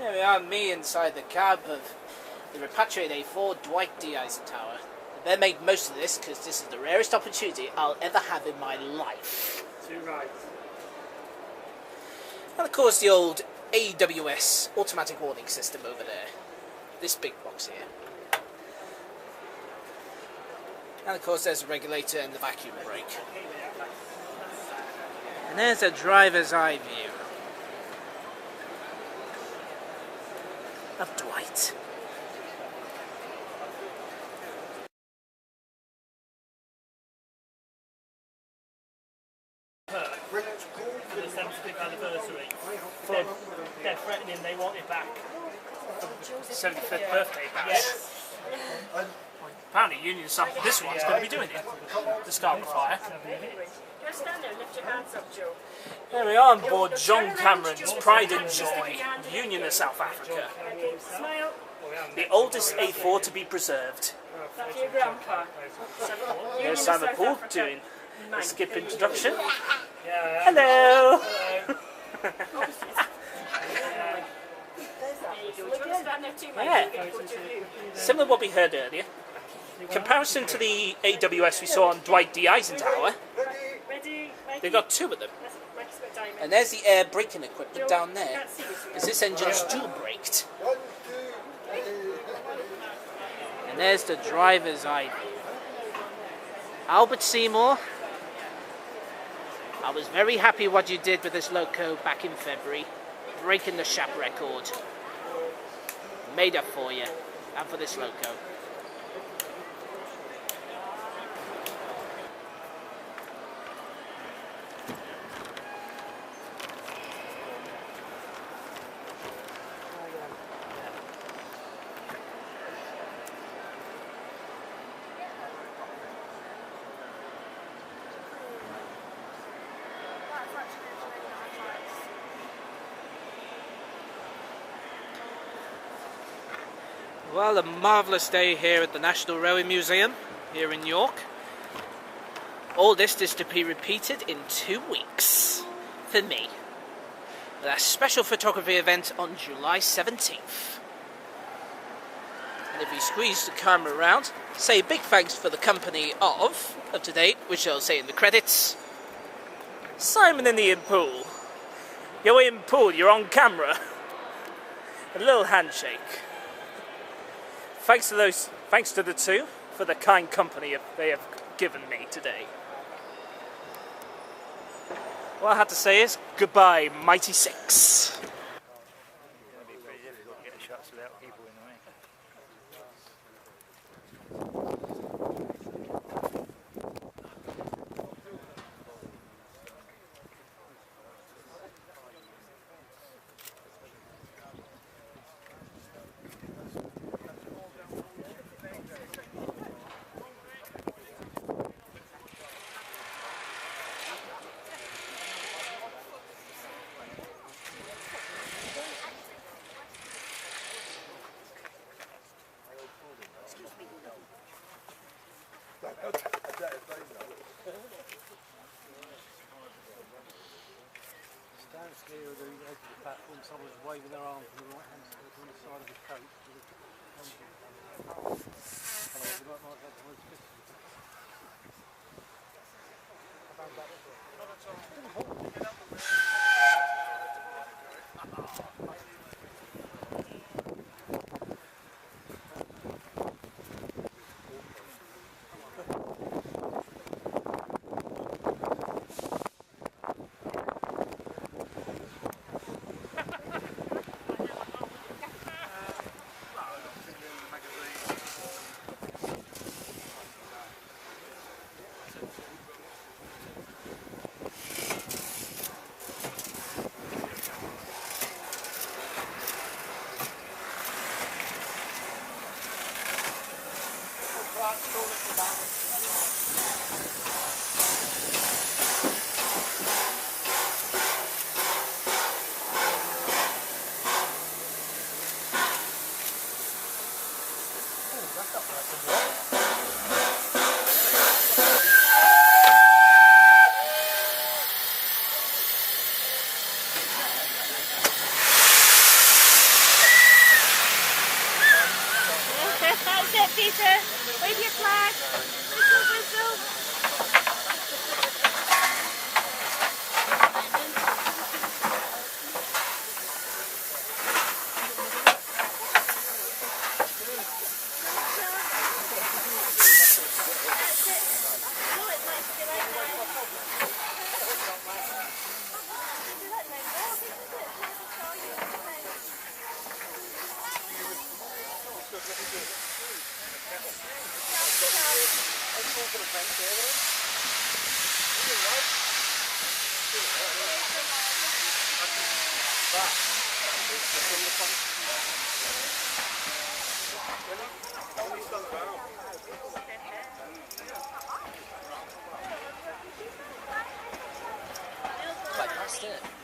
Here we are, me inside the cab of the repatriated A4 Dwight D Eisenhower. They made most of this because this is the rarest opportunity I'll ever have in my life. Too right. And of course the old AWS automatic warning system over there. This big box here. And of course there's a regulator and the vacuum brake. And there's a driver's eye view of Dwight. For the 75th anniversary. They're threatening they want it back. 75th birthday bash. Yes. Apparently union staff for this one's going to be doing it to start the fire. Just stand there, lift your hands up, Joe. There we are on board John Cameron's Pride and Joy, Union of South Africa. Smile. The oldest A4 to be preserved. That's your grandpa. Here's Simon Paul doing a skip introduction. Hello! Yeah. Similar to what we heard earlier. Comparison to the AWS we saw on Dwight D Eisenhower, they've got two of them. And there's the air braking equipment down there. Is this engine's dual braked? And there's the driver's eye view. Albert Seymour, I was very happy what you did with this loco back in February, breaking the Shap record. Made up for you, and for this loco. Well, a marvellous day here at the National Railway Museum, here in York. All this is to be repeated in 2 weeks, for me. With a special photography event on July 17th. And if we squeeze the camera around, say big thanks for the company of today, which I'll say in the credits, Simon and Ian Poole. Yo, Ian Poole, you're on camera. A little handshake. Thanks to the two for the kind company they have given me today. What I had to say is goodbye, Mighty Six. It'd be pretty difficult to get shots without people in the way. Downstairs, they go to the platform, someone's waving their arm from the right hand side on the side of the coach. Quite fast, isn't it?